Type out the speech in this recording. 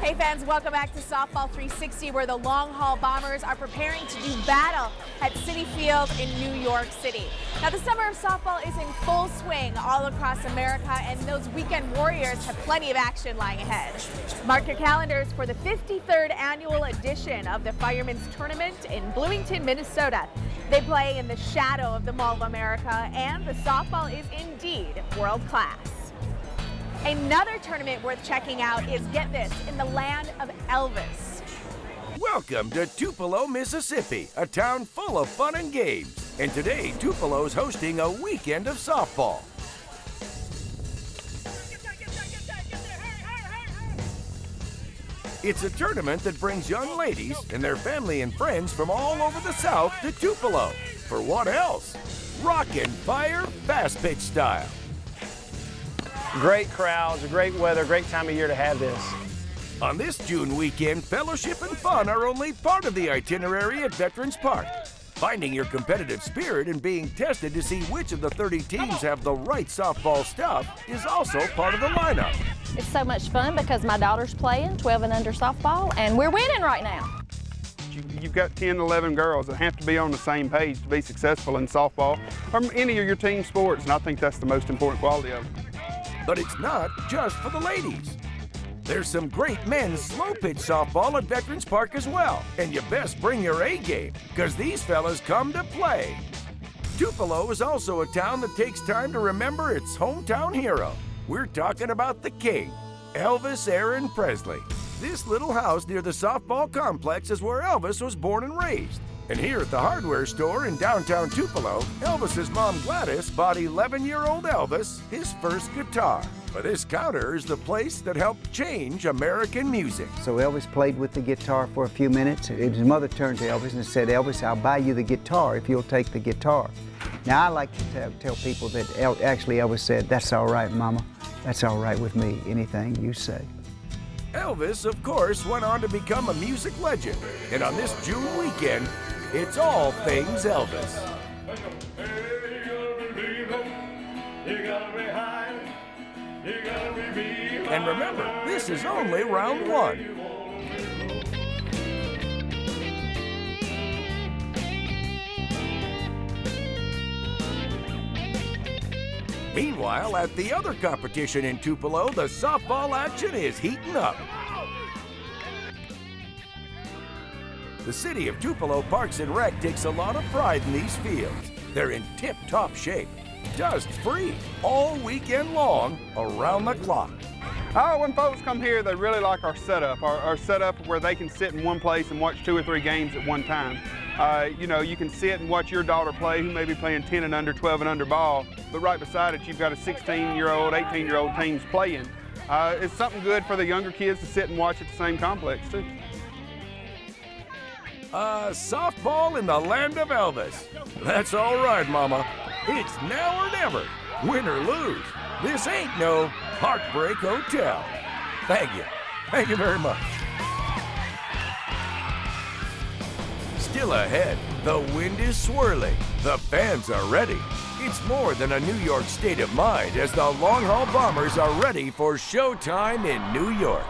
Hey fans, welcome back to Softball 360, where the Long Haul Bombers are preparing to do battle at Citi Field in New York City. Now the summer of softball is in full swing all across America, and those weekend warriors have plenty of action lying ahead. Mark your calendars for the 53rd annual edition of the Firemen's Tournament in Bloomington, Minnesota. They play in the shadow of the Mall of America, and the softball is indeed world class. Another tournament worth checking out is, get this, in the land of Elvis. Welcome to Tupelo, Mississippi, a town full of fun and games. And today, Tupelo's hosting a weekend of softball. It's a tournament that brings young ladies and their family and friends from all over the South to Tupelo. For what else? Rockin' fire, fast pitch style. Great crowds, great weather, great time of year to have this. On this June weekend, fellowship and fun are only part of the itinerary at Veterans Park. Finding your competitive spirit and being tested to see which of the 30 teams have the right softball stuff is also part of the lineup. It's so much fun because my daughter's playing 12 and under softball, and we're winning right now. You've got 10, 11 girls that have to be on the same page to be successful in softball or any of your team sports, and I think that's the most important quality of it. But it's not just for the ladies. There's some great men's slow pitch softball at Veterans Park as well. And you best bring your A game, because these fellas come to play. Tupelo is also a town that takes time to remember its hometown hero. We're talking about the king, Elvis Aaron Presley. This little house near the softball complex is where Elvis was born and raised. And here at the hardware store in downtown Tupelo, Elvis's mom Gladys bought 11-year-old Elvis his first guitar. But this counter is the place that helped change American music. So Elvis played with the guitar for a few minutes. His mother turned to Elvis and said, "Elvis, I'll buy you the guitar if you'll take the guitar." Now I like to tell people that actually Elvis said, "That's all right, Mama. That's all right with me, anything you say." Elvis, of course, went on to become a music legend. And on this June weekend, it's all things Elvis. And remember, this is only round one. Meanwhile, at the other competition in Tupelo, the softball action is heating up. The city of Tupelo Parks and Rec takes a lot of pride in these fields. They're in tip-top shape, dust-free, all weekend long, around the clock. Oh, when folks come here, they really like our setup. Our setup where they can sit in one place and watch 2 or 3 games at one time. You know, you can sit and watch your daughter play, who may be playing 10 and under, 12 and under ball, but right beside it, you've got a 16-year-old, 18-year-old teams playing. It's something good for the younger kids to sit and watch at the same complex, too. Softball in the land of Elvis. That's all right, Mama. It's now or never, win or lose. This ain't no Heartbreak Hotel. Thank you. Thank you very much. Still ahead, the wind is swirling. The fans are ready. It's more than a New York state of mind as the Long Haul Bombers are ready for showtime in New York.